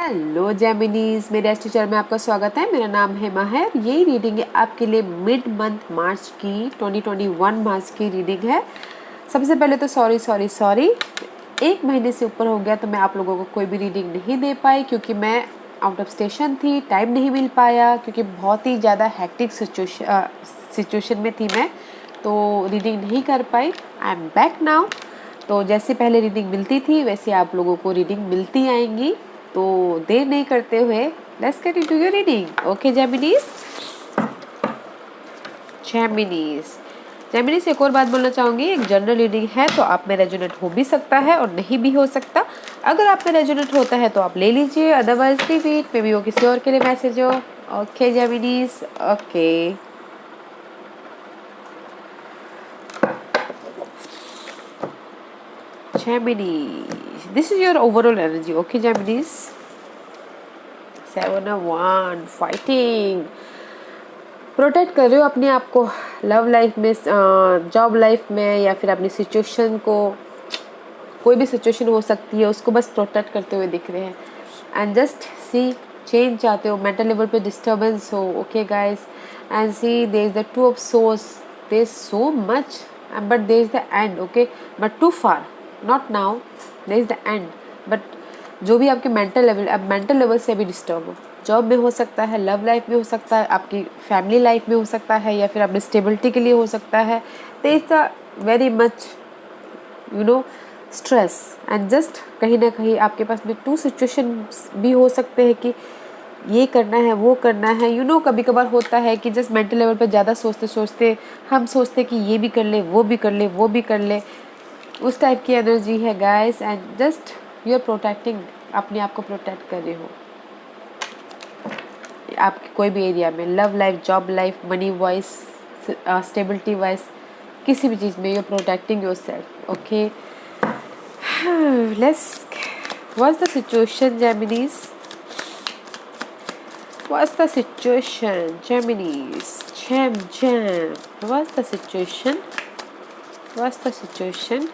Hello जेमिनीज, मेरे astro channel में आपका स्वागत है। मेरा नाम है माहिर। यही रीडिंग है आपके लिए मिड मंथ मार्च की 2021 मार्च की रीडिंग है। सबसे पहले तो सॉरी, एक महीने से ऊपर हो गया तो मैं आप लोगों को कोई भी रीडिंग नहीं दे पाई क्योंकि मैं आउट ऑफ स्टेशन थी, टाइम नहीं मिल पाया क्योंकि बहुत ही ज़्यादा हैक्टिक सिचुएशन में थी मैं, तो रीडिंग नहीं कर पाई। I am back now. तो जैसे पहले रीडिंग मिलती थी वैसे आप लोगों को रीडिंग मिलती आएंगी। तो देर नहीं करते हुए let's get into your reading. Okay Geminis एक और बात बोलना चाहूँगी, एक जनरल रीडिंग है तो आप में रेजोनेट हो भी सकता है और नहीं भी हो सकता। अगर आप में रेजोनेट होता है तो आप ले लीजिए, अदरवाइज रिपीट, मे बी वो किसी और के लिए मैसेज हो। Okay Geminis, okay Gemini, this is your overall energy. Okay, Geminis. 7 of Wands, fighting. Protect कर रहे हो अपने आप को लव लाइफ में, जॉब लाइफ में, या फिर अपनी सिचुएशन को, कोई भी सिचुएशन हो सकती है उसको बस प्रोटेक्ट करते हुए दिख रहे हैं। एंड जस्ट सी चेंज चाहते हो, मेंटल लेवल पे डिस्टर्बेंस हो। Okay guys, and see there is the two of swords, there is so much but there is the end. Okay, but too far, not now, there is the end. But जो भी आपके mental level, अब mental level से भी disturb हो, job में हो सकता है, लव लाइफ में हो सकता है, आपकी फैमिली लाइफ में हो सकता है, या फिर अपनी स्टेबिलिटी के लिए हो सकता है। There is the very much stress and just कहीं ना कहीं आपके पास में टू सिचुएशन भी हो सकते हैं कि ये करना है वो करना है। कभी कभार होता है कि जस्ट मेंटल लेवल पर ज़्यादा सोचते सोचते हम सोचते कि ये भी कर ले, वो भी कर ले, वो भी कर ले, उस टाइप की एनर्जी है guys. And just you are protecting, अपने आप को प्रोटेक्ट कर रहे हो आपके कोई भी एरिया में, love life, job life, money wise, stability wise, किसी भी चीज़ में you are protecting yourself. Okay, let's, what's the situation Geminis? What's the situation Geminis? Jam, what's the situation? What's the situation?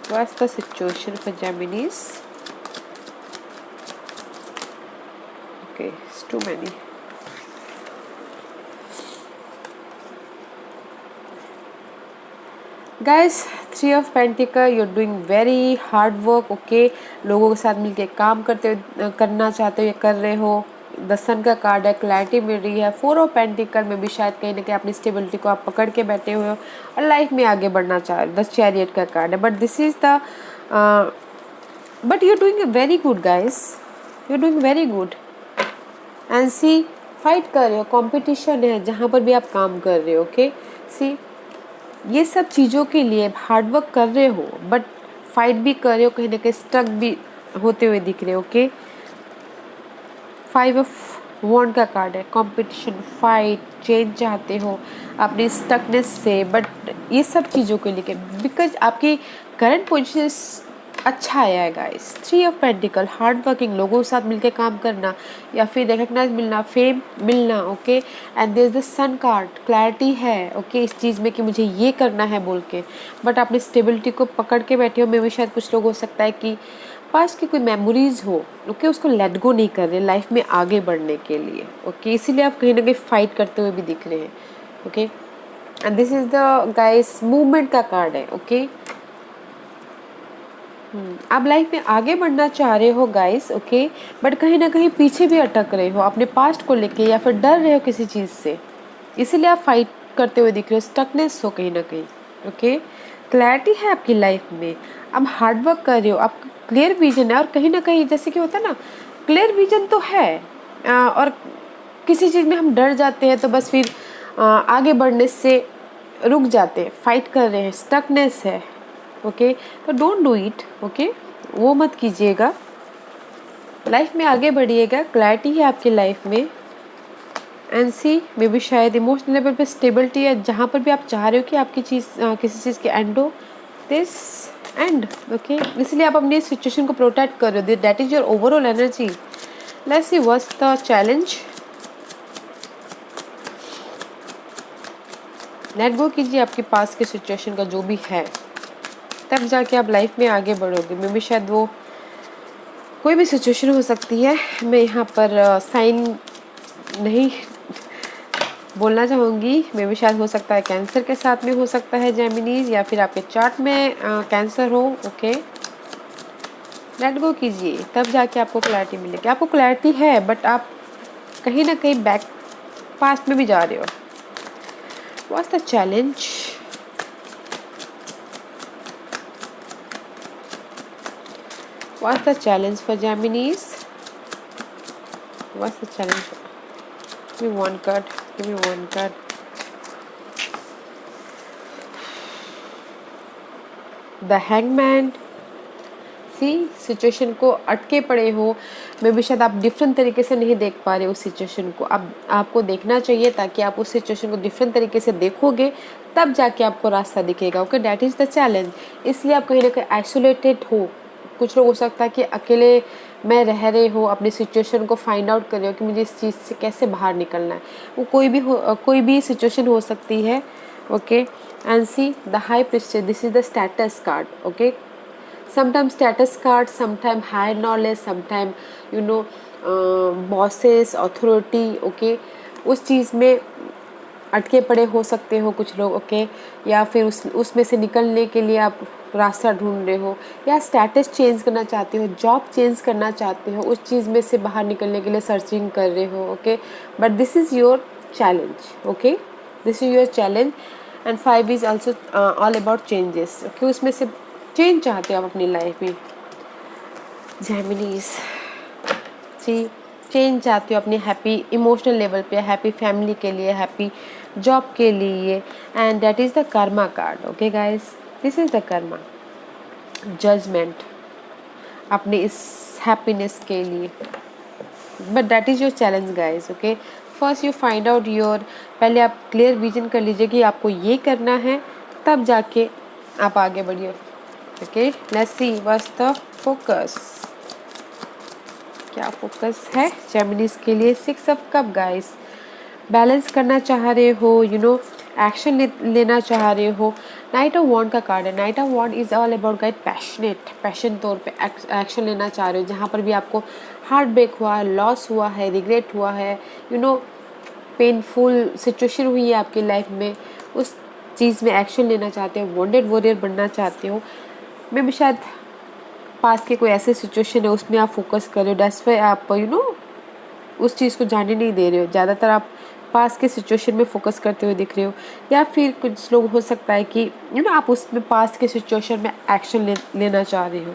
What's the situation for Geminis? Okay, it's too many. Guys, 3 of pentacle, you are doing very hard work. Okay, लोगों के साथ मिलके काम करना चाहते हो या कर रहे हो। द सन का कार्ड है, क्लैरिटी मिल रही है। 4 ऑफ पेंटिकल में भी शायद कहीं ना कहीं अपनी स्टेबिलिटी को आप पकड़ के बैठे हुए हो और लाइफ में आगे बढ़ना चाह रहे हो। द चैरियट का कार्ड है, but this is the but you are doing very good guys, you are doing very good. And see, fight कर रहे हो, कॉम्पिटिशन है जहाँ पर भी आप काम कर रहे हो। ओके, सी ये सब चीज़ों के लिए हार्ड वर्क कर रहे हो, बट फाइट भी कर रहे हो, कहीं ना कहीं स्टक भी होते हुए दिख रहे हो। ओके, 5 ऑफ वॉन्ड का कार्ड है, कंपटीशन, फाइट, चेंज चाहते हो अपनी स्टकनेस से, बट ये सब चीज़ों के लिए बिकॉज आपकी करंट पोजीशन अच्छा आया है guys. 3 of pentacle, hard working, लोगों के साथ मिलकर काम करना या फिर रिकग्नाइज मिलना, फेम मिलना। Okay, and there is the sun card, clarity है ओके इस चीज़ में कि मुझे ये करना है बोल के, बट अपनी स्टेबिलिटी को पकड़ के बैठे हो। मे भी शायद कुछ लोग हो सकता है कि पास्ट की कोई मेमोरीज हो, ओके उसको लेट गो नहीं कर रहे लाइफ में आगे बढ़ने के लिए। ओके, इसीलिए आप कहीं ना कहीं फाइट करते हुए भी दिख रहे हैं। Okay, and this is the guys movement का कार्ड है। ओके, आप लाइफ में आगे बढ़ना चाह रहे हो गाइस। ओके, बट कहीं ना कहीं पीछे भी अटक रहे हो अपने पास्ट को लेके, या फिर डर रहे हो किसी चीज़ से, इसीलिए आप फाइट करते हुए दिख रहे हो, स्टकनेस हो कहीं ना कहीं। ओके, क्लैरिटी है आपकी लाइफ में, आप हार्ड वर्क कर रहे हो, आपका क्लियर विजन है, और कहीं ना कहीं जैसे कि होता है ना, क्लियर विजन तो है और किसी चीज़ में हम डर जाते हैं तो बस फिर आगे बढ़ने से रुक जाते हैं, फाइट कर रहे हैं, स्टकनेस है। ओके, तो डोंट डू इट। ओके, वो मत कीजिएगा, लाइफ में आगे बढ़िएगा, क्लैरिटी है आपकी लाइफ में। एंड सी, मे बी शायद इमोशनल लेवल पे स्टेबिलिटी है, जहाँ पर भी आप चाह रहे हो कि आपकी चीज़ किसी चीज़ के एंड हो, दिस एंड। ओके, इसलिए आप अपनी सिचुएशन को प्रोटेक्ट कर रहे हो, that is your overall energy. Let's see what's the challenge. Let go कीजिए आपके पास के सिचुएशन का जो भी है। तब जाके आप लाइफ में आगे बढ़ोगे। मे भी शायद वो कोई भी सिचुएशन हो सकती है, मैं यहाँ पर साइन नहीं बोलना चाहूँगी। मे भी शायद हो सकता है कैंसर के साथ में हो सकता है जेमिनीज, या फिर आपके चार्ट में कैंसर हो। ओके, लेट गो कीजिए, तब जाके आपको क्लैरिटी मिलेगी। आपको क्लैरिटी है बट आप कहीं ना कहीं बैक पास्ट में भी जा रहे हो। What's the challenge? What's the challenge for Geminis? What's the challenge? Give me one card. Give me one card. The Hangman. See situation को अटके पड़े हो, मे भी शायद आप डिफरेंट तरीके से नहीं देख पा रहे हो उस सिचुएशन को। अब आपको देखना चाहिए, ताकि आप उस सिचुएशन को डिफरेंट तरीके से देखोगे तब जाके आपको रास्ता दिखेगा। Okay, that is the challenge. इसलिए आप कहीं ना कहीं आइसोलेटेड हो। कुछ लोग हो सकता है कि अकेले में रह रहे हो, अपनी सिचुएशन को फाइंड आउट कर रहे हो कि मुझे इस चीज़ से कैसे बाहर निकलना है। वो कोई भी सिचुएशन हो सकती है। Okay, and see the high priestess, this is the status card. Okay, sometimes status cards, sometimes high knowledge, sometimes bosses, authority। Okay, उस चीज़ में अटके पड़े हो सकते हो कुछ लोग। ओके, या फिर उसमें से निकलने के लिए आप रास्ता ढूंढ रहे हो, या स्टेटस चेंज करना चाहते हो, जॉब चेंज करना चाहते हो, उस चीज़ में से बाहर निकलने के लिए सर्चिंग कर रहे हो। Okay, but this is your challenge. Okay, this is your challenge. And 5 is also all about changes. Okay, उसमें से चेंज चाहते हो आप अपनी लाइफ में। जेमिनीज, सी चेंज चाहते हो अपनी हैप्पी इमोशनल लेवल पे, हैप्पी फैमिली के लिए, हैप्पी जॉब के लिए, and that is the karma card. Okay guys, this is the karma judgement अपने इस हैप्पीनेस के लिए। But that is your challenge guys. Okay, first you find out your, पहले आप क्लियर विजन कर लीजिए कि आपको ये करना है, तब जाके आप आगे बढ़िए। Okay, let's see what's the focus. क्या फोकस है जेमिनीज के लिए? 6 ऑफ कप गाइस, बैलेंस करना चाह रहे हो, एक्शन लेना चाह रहे हो। नाइट ऑफ वॉन्ड का कार्ड है। Knight of wand is all about guide passion तौर पे एक्शन लेना चाह रहे हो। जहाँ पर भी आपको हार्ट ब्रेक हुआ है, लॉस हुआ है, रिग्रेट हुआ है, पेनफुल सिचुएशन हुई है आपकी लाइफ में, उस चीज़ में एक्शन लेना चाहते हो, वॉन्डेड वॉरियर बनना चाहते हो। मैं भी शायद पास के कोई ऐसे सिचुएशन है उसमें आप फोकस कर रहे हो, दैट्स व्हाई आप उस चीज़ को जाने नहीं दे रहे हो। ज़्यादातर आप पास के सिचुएशन में फोकस करते हुए दिख रहे हो, या फिर कुछ लोग हो सकता है कि आप उसमें पास के सिचुएशन में एक्शन लेना चाह रहे हो।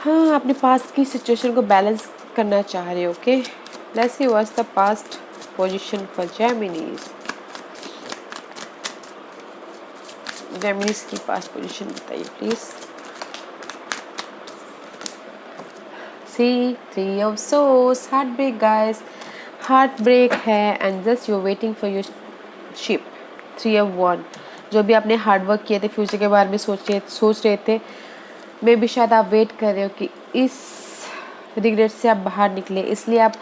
हाँ, अपने पास की सिचुएशन को बैलेंस करना चाह रहे हो। Okay, let's see what's the past position for Geminis. Geminis की पास्ट पोजीशन बताइए please. See 3 of swords, heart break guys, heart break है, and just you waiting for your ship. 3 of 1, जो भी आपने हार्ड वर्क किए थे, future के बारे में सोच रहे थे, मे भी शायद आप वेट कर रहे हो कि इस रिग्रेट से आप बाहर निकले। इसलिए आप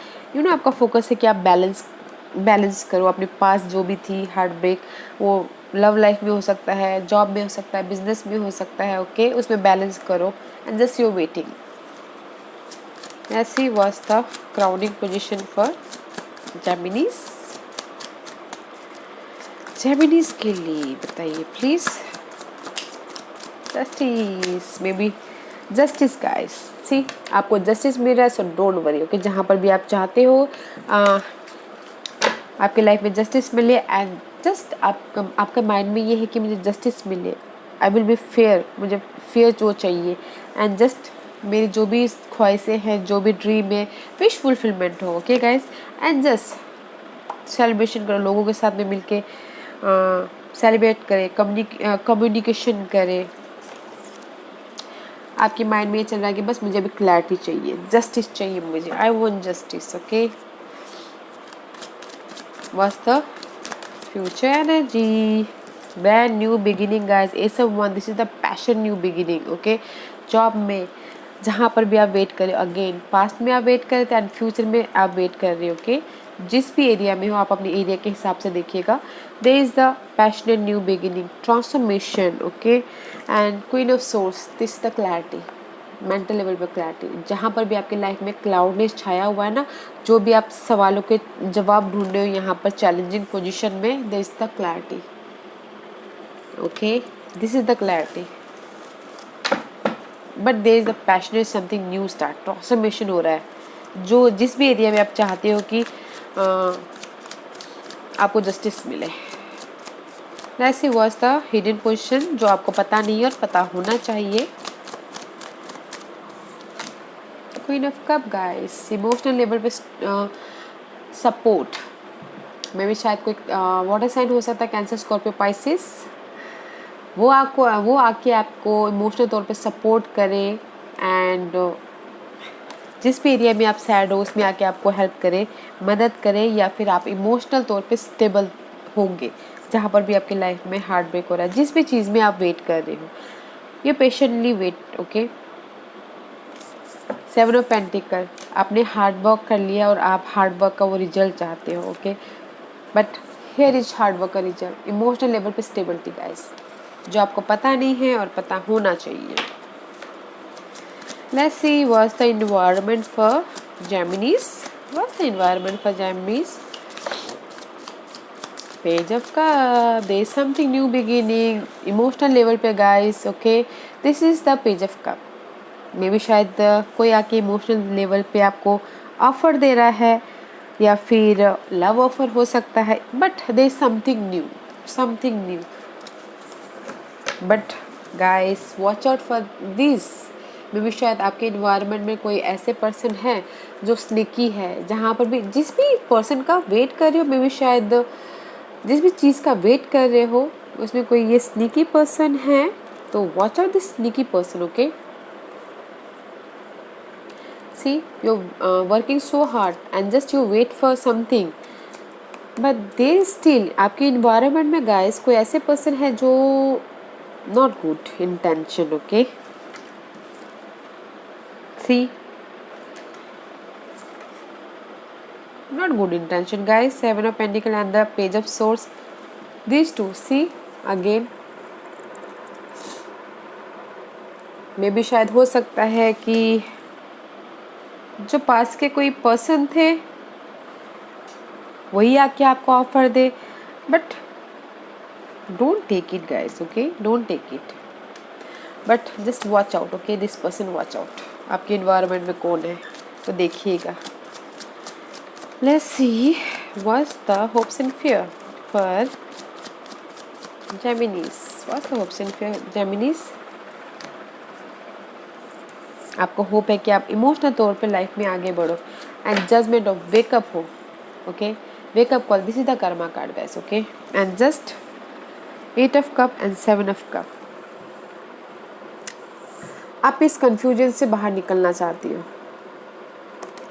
आपका फोकस है कि आप बैलेंस करो अपने पास जो भी थी हार्ट ब्रेक। वो लव लाइफ में हो सकता है, जॉब में हो सकता है, बिजनेस में हो सकता है। ओके, उसमें बैलेंस करो, एंड जस्ट यू वेटिंग। ऐसी was the crowning position for Geminis. Geminis के लिए बताइए please. Justice, may be justice guys, see आपको जस्टिस मिल रहा है, सो डोंट वरी। ओके, जहाँ पर भी आप चाहते हो आपके लाइफ में जस्टिस मिले, एंड जस्ट आपका माइंड में ये है कि मुझे जस्टिस मिले, आई विल बी फेयर, मुझे फेयर जो चाहिए, एंड जस्ट मेरी जो भी ख्वाहिशें हैं, जो भी ड्रीम है, विश फुलफिलमेंट हो। Okay guys, and just celebration करो, लोगों के साथ में मिलके सेलिब्रेट करें, कम्युनिकेशन करें। आपके माइंड में ये चल रहा है कि बस मुझे अभी क्लैरिटी चाहिए, जस्टिस चाहिए मुझे, I want justice. Okay, what's the future energy? Brand new beginning guys, Ace of Wands, this is the passion new beginning. Okay, job में जहाँ पर भी आप वेट करें, अगेन पास्ट में आप वेट कर रहे थे एंड फ्यूचर में आप वेट कर रहे हो। ओके, जिस भी एरिया में हो आप अपने एरिया के हिसाब से देखिएगा। There is the passionate new beginning, transformation, okay. And queen of swords, this the clarity, mental level पे क्लैरिटी। जहाँ पर भी आपकी लाइफ में क्लाउडनेस छाया हुआ है ना, जो भी आप सवालों के जवाब ढूंढ रहे हो यहाँ पर चैलेंजिंग पोजीशन में, there is the clarity, okay, this is the clarity. But there is the passionate something new start, transformation हो रहा है। जो जिस भी एरिया में आप चाहते हो कि आपको जस्टिस मिले। ऐसी वॉज द हिडन पोजीशन, जो आपको पता नहीं है और पता होना चाहिए। Queen of cup guys, emotional level पे सपोर्ट, मे भी शायद कोई वाटर साइन हो सकता है, कैंसर, स्कॉर्पियो, पाइसिस। वो आके आपको इमोशनल तौर पे सपोर्ट करे एंड जिस भी एरिया में आप सैड हो उसमें आके आपको हेल्प करे, मदद करे, या फिर आप इमोशनल तौर पे स्टेबल होंगे जहाँ पर भी आपकी लाइफ में हार्ट ब्रेक हो रहा है, जिस भी चीज़ में आप वेट कर रहे हो, ये patiently wait, okay. 7 of pentacle, आपने हार्ड वर्क कर लिया और आप हार्ड वर्क का वो रिजल्ट चाहते हो, okay. But here is hard work का रिजल्ट, इमोशनल लेवल पे स्टेबिलिटी गाइस, जो आपको पता नहीं है और पता होना चाहिए। Let's see what's the environment for Geminis. What's the environment for Geminis? Page of Cup. There is something new beginning. Emotional level पे guys, okay. This is the Page of Cup. मे भी शायद कोई आके इमोशनल लेवल पे आपको offer दे रहा है या फिर लव ऑफर हो सकता है, but there is something new, something new. But guys watch out for this, मे भी शायद आपके इन्वायरमेंट में कोई ऐसे पर्सन है जो स्निकी है, जहाँ पर भी जिस भी पर्सन का वेट कर रहे हो, मे भी शायद जिस भी चीज़ का वेट कर रहे हो उसमें कोई ये स्निकी पर्सन है, तो watch out this sneaky person, okay. See, you're working so hard and just you wait for something, but there is still आपके environment में guys कोई ऐसे person है जो not good intention, okay. See, not good intention guys. 7 of Pentacle and the Page of Swords, these two, see again, maybe शायद हो सकता है कि जो पास के कोई पर्सन थे वही आके आपको ऑफर दे, but don't take it guys, okay, don't take it, but just watch out, okay, this person watch out. आपके इन्वायरमेंट में कौन है तो देखिएगा। Let's see what's the hopes and fear for Geminis. What's the hopes and fear Geminis? आपको hope है कि आप इमोशनल तौर पे लाइफ में आगे बढ़ो एंड जजमेंट ऑफ वेकअप हो, okay, wake up call, this is the karma card guys, okay. And just 8 of cup and 7 of cup, आप इस कंफ्यूजन से बाहर निकलना चाहती हो,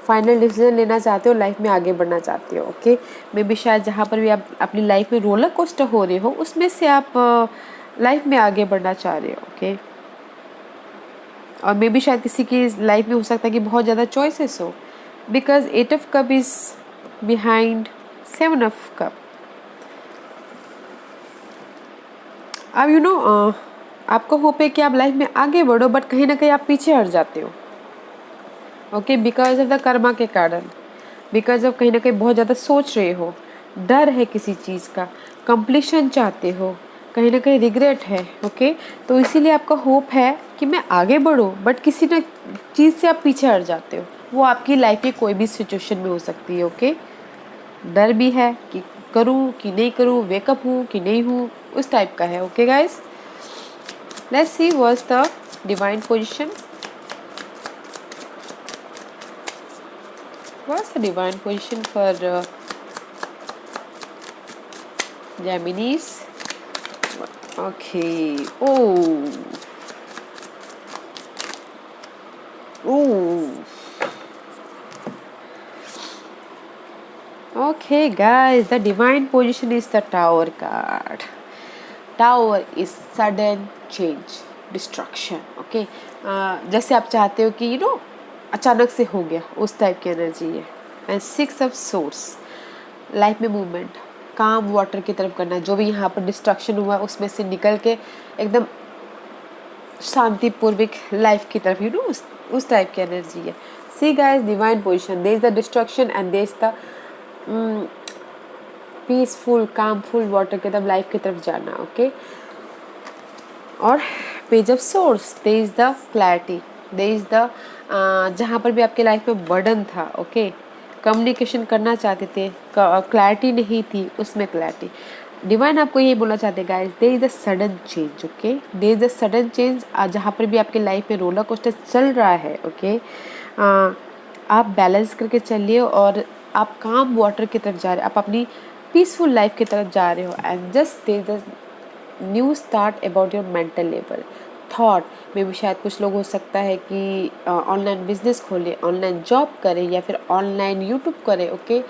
फाइनल डिसीजन लेना चाहते हो, लाइफ में आगे बढ़ना चाहते हो, ओके। मे बी शायद जहाँ पर भी आप अपनी लाइफ में रोलर कोस्टर हो रहे हो उसमें से आप लाइफ में आगे बढ़ना चाह रहे हो, ओके। और मे बी शायद किसी की लाइफ में हो सकता है कि बहुत ज़्यादा चॉइसेस हो, because 8 of cup is behind 7 of cup. अब यू नो आपको होप है कि आप लाइफ में आगे बढ़ो, बट कहीं ना कहीं आप पीछे हट जाते हो, okay, because of the Karma के कारण, बिकॉज ऑफ कहीं ना कहीं बहुत ज़्यादा सोच रहे हो, डर है किसी चीज़ का, कंप्लीशन चाहते हो, कहीं ना कहीं रिग्रेट है, ओके। तो इसीलिए आपका होप है कि मैं आगे बढ़ूँ, बट किसी ना चीज़ से आप पीछे हट जाते हो। वो आपकी लाइफ की कोई भी सिचुएशन में हो सकती है, ओके। डर भी है कि करूँ कि नहीं करूँ, वेकअप हूँ कि नहीं हूँ, उस टाइप का है, okay guys. Let's see what's the divine position. What's the divine position for Geminis? Okay. Oh. Okay, guys. The divine position is the Tower card. Tower is sudden change, destruction. Okay. जैसे आप चाहते हो कि अचानक से हो गया, उस टाइप की एनर्जी है। And 6 of Swords. लाइफ में मूवमेंट, काम वाटर की तरफ करना, जो भी यहाँ पर डिस्ट्रक्शन हुआ उसमें से निकल के एकदम शांतिपूर्वक लाइफ की तरफ, उस टाइप की एनर्जी है। See guys, divine position, there is the destruction and there is the peaceful calmful water की तरफ, लाइफ की तरफ जाना। ओके और page of swords, there is the clarity, there is the जहाँ पर भी आपके लाइफ में बर्डन था, ओके कम्युनिकेशन करना चाहते थे, क्लैरिटी नहीं थी, उसमें क्लैरिटी। डिवाइन आपको यही बोलना चाहते हैं guys, there is the sudden change. Okay there is the sudden change, जहाँ पर भी आपके लाइफ में रोलर कोस्टर चल रहा है, ओके आप बैलेंस करके चलिए और आप काम वाटर की तरफ जा रहे हैं, आप अपनी पीसफुल लाइफ की तरफ जा रहे हो। And just there is new start about your mental level, thought में भी शायद कुछ लोग हो सकता है कि ऑनलाइन बिजनेस खोले, ऑनलाइन जॉब करें या फिर ऑनलाइन यूट्यूब करें। ओके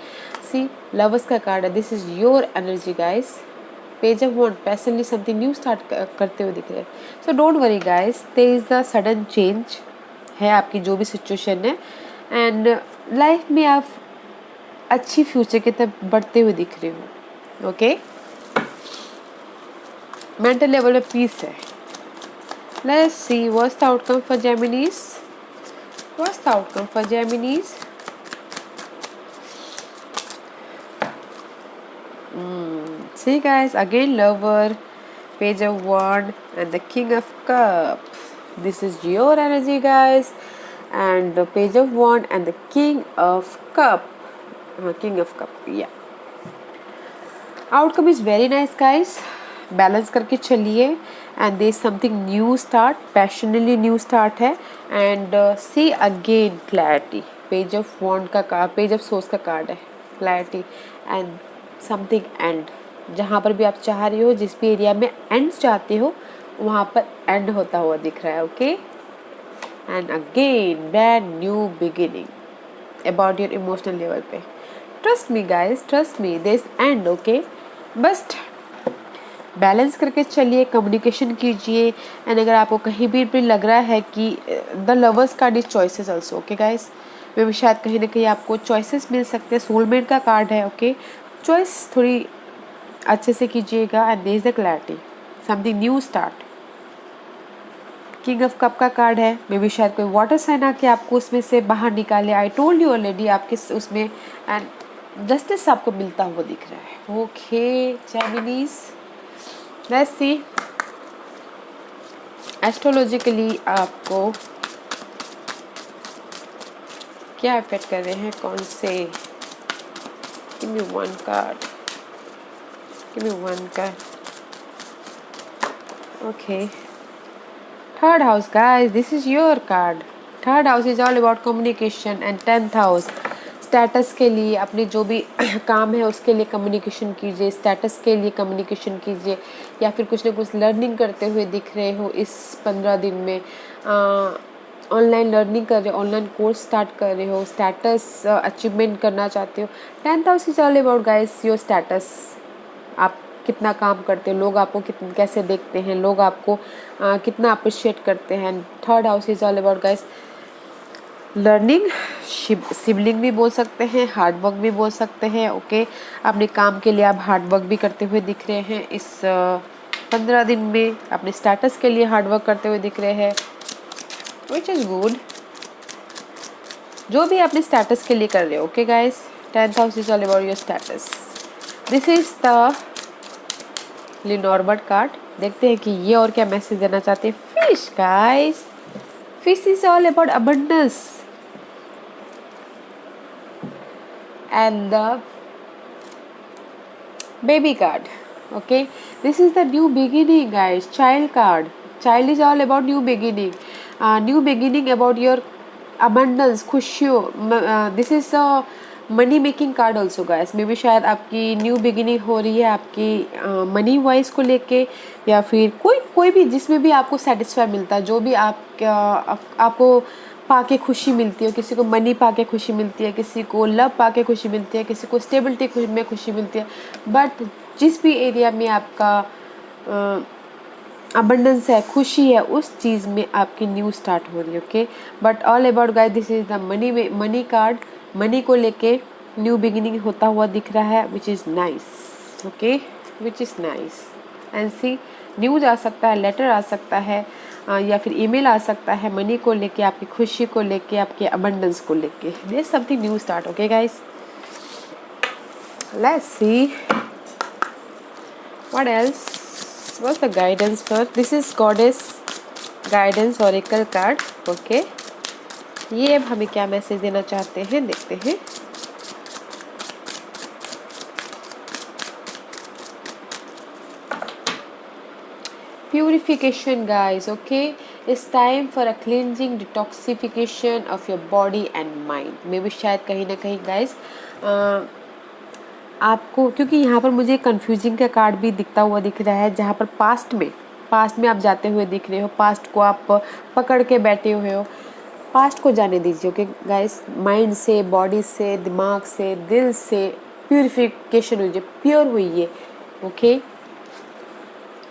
सी लवर्स का कार्ड है, this is your energy guys. Page of wands, passionately something new start करते हुए दिख रहे हैं। So don't worry guys, there is the sudden change है आपकी जो भी सिचुएशन है, एंड लाइफ में आप अच्छी फ्यूचर की तरफ बढ़ते हुए दिख रहे हो। ओके मेंटल लेवल में पीस है। Let's see what's the outcome for Geminis, what's the outcome for Geminis. See guys, again lover, page of wand and the king of cup. This is your energy guys, and the page of wand and the king of cup. King of cup, yeah. Outcome is very nice guys. Balance करके चलिए and there is something new start, passionately new start है। And see again clarity, page of wands का card, page of swords का card है, clarity and something end. जहाँ पर भी आप चाह रहे हो, जिस भी एरिया में एंड चाहते हो, वहाँ पर एंड होता हुआ दिख रहा है। Okay and again brand new beginning about your emotional level पे। Trust me guys, trust me, there is end. Okay बस बैलेंस करके चलिए, कम्युनिकेशन कीजिए। एंड अगर आपको कहीं भी लग रहा है कि the lovers card is choices also. Okay guys, मे भी शायद कहीं ना कहीं आपको चॉइसेस मिल सकते हैं, सोलमेट का कार्ड है। ओके चॉइस थोड़ी अच्छे से कीजिएगा। And there is the clarity, something new start. King of cup का कार्ड है, मे भी शायद कोई वाटर साइन आके आपको उसमें से बाहर निकाले। आई टोल्ड यू ऑलरेडी आपके उसमें एंड जस्टिस आपको मिलता हुआ दिख रहा है। ओके जेमिनीज, लेट्स सी एस्ट्रोलॉजिकली आपको क्या इफेक्ट कर रहे हैं, कौन से। Give me one card, give me one card. Okay third house guys, this is your card. Third house is all about communication and 10th house status के लिए, अपने जो भी काम है उसके लिए कम्युनिकेशन कीजिए, स्टेटस के लिए कम्युनिकेशन कीजिए, या फिर कुछ ना कुछ लर्निंग करते हुए दिख रहे हो इस 15 दिन में। ऑनलाइन लर्निंग कर रहे हो, ऑनलाइन कोर्स स्टार्ट कर रहे हो, स्टेटस अचीवमेंट करना चाहते हो। 10th house is all about guys your status, आप कितना काम करते हो, लोग आपको कैसे देखते हैं, लोग आपको कितना अप्रिशिएट करते हैं। Third house is all about guys learning, sibling भी बोल सकते हैं, हार्ड वर्क भी बोल सकते हैं। ओके अपने काम के लिए आप हार्ड वर्क भी करते हुए दिख रहे हैं इस 15 दिन में, अपने स्टेटस के लिए हार्ड वर्क करते हुए दिख रहे हैं, विच इज़ गुड। जो भी अपने स्टेटस के लिए कर रहे हो। Okay guys, 10th house is all about your status. This is the लिनॉर्बर्ट कार्ड। देखते हैं कि ये और क्या मैसेज देना चाहते हैं। Fish guys, fish is all about abundance and the baby card. Okay, this is the new beginning guys, child card. Child is all about new beginning, new beginning about your abundance, खुशियों। this is a money making card also guys, may be शायद आपकी new beginning हो रही है आपकी money wise को लेके, या फिर कोई भी जिसमें भी आपको सेटिस्फाई मिलता है, जो भी आपको पाके खुशी मिलती है। किसी को मनी पाके खुशी मिलती है, किसी को लव पाके खुशी मिलती है, किसी को स्टेबिलिटी में खुशी मिलती है। बट जिस भी एरिया में आपका अबंडेंस है, खुशी है, उस चीज़ में आपकी न्यू स्टार्ट हो रही है। Okay but all about guys, this is the money card. Money को लेके न्यू बिगिनिंग होता हुआ दिख रहा है, which is nice, okay, which is nice. And see, news आ सकता है, लेटर आ सकता है, या फिर ईमेल आ सकता है मनी को लेके, आपकी खुशी को लेके, आपके अबंडेंस को लेके। There something new start, okay guys. Let's see what else, what's the guidance for this is goddess guidance oracle card, okay। ये अब हमें क्या मैसेज देना चाहते हैं, देखते हैं। Purification guys, okay, it's time for a cleansing detoxification of your body and mind। मे भी शायद कहीं ना कहीं guys आपको, क्योंकि यहाँ पर मुझे कंफ्यूजिंग का कार्ड भी दिखता हुआ दिख रहा है, जहाँ पर पास्ट में आप जाते हुए दिख रहे हो, पास्ट को आप पकड़ के बैठे हुए हो। पास्ट को जाने दीजिए, ओके गाइस। माइंड से, बॉडी से, दिमाग से, दिल से प्यूरिफिकेशन हुई, प्योर हुई है, okay.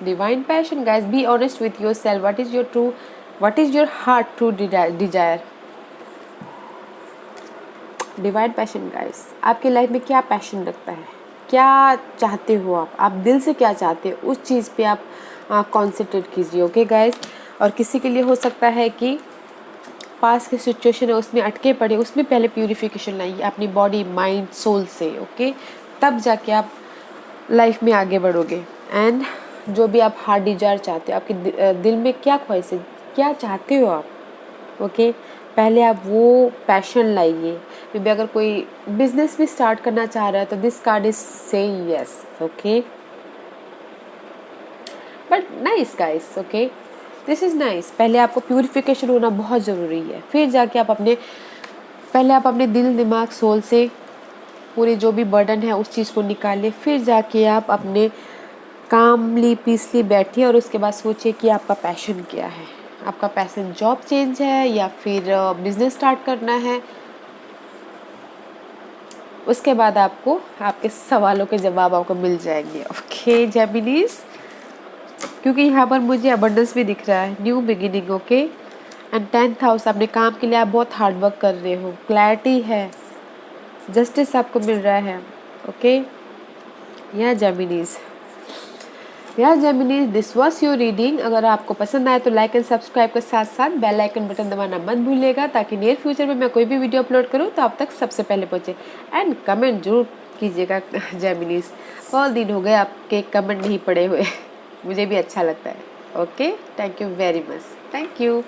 Divine passion guys, be honest with yourself, what is your heart true desire. Divine passion guys, आपकी लाइफ में क्या पैशन रखता है, क्या चाहते हो आप दिल से क्या चाहते हो, उस चीज़ पे आप कॉन्सेंट्रेट कीजिए, ओके गाइस। और किसी के लिए हो सकता है कि पास की सिचुएशन है उसमें अटके पड़े, उसमें पहले प्यूरिफिकेशन लाइए अपनी बॉडी, माइंड, सोल से, ओके। तब जाके आप लाइफ में आगे बढ़ोगे। एंड जो भी आप हार्ट डिजायर चाहते हो, आपके दिल में क्या ख्वाहिश है, क्या चाहते हो आप, ओके, पहले आप वो पैशन लाइए। मे बी अगर कोई बिजनेस भी स्टार्ट करना चाह रहा है तो this card is saying yes, okay. But nice guys, okay, this is nice. पहले आपको प्यूरिफिकेशन होना बहुत ज़रूरी है, फिर जाके आप पहले आप अपने दिल, दिमाग, सोल से पूरे जो भी बर्डन है उस चीज़ को निकालिए, फिर जाके आप अपने कामली पीसली बैठिए और उसके बाद सोचिए कि आपका पैशन क्या है। आपका पैशन जॉब चेंज है या फिर बिजनेस स्टार्ट करना है। उसके बाद आपको आपके सवालों के जवाब आपको मिल जाएंगे, ओके जेमिनीज। क्योंकि यहाँ पर मुझे अबंडेंस भी दिख रहा है, new beginning, okay. And 10th house, अपने काम के लिए आप बहुत हार्ड वर्क कर रहे हो, क्लैरिटी है, जस्टिस आपको मिल रहा है, ओके। या जेमिनीज, दिस वॉज योर रीडिंग। अगर आपको पसंद आए तो लाइक एंड सब्सक्राइब के साथ साथ बेल आइकन बटन दबाना मत भूलिएगा, ताकि नियर फ्यूचर में मैं कोई भी वीडियो अपलोड करूँ तो आप तक सबसे पहले पहुँचे। एंड कमेंट जरूर कीजिएगा जेमिनीज, बहुत दिन हो गए आपके कमेंट नहीं पढ़े हुए मुझे भी अच्छा लगता है, okay. Thank you very much, thank you.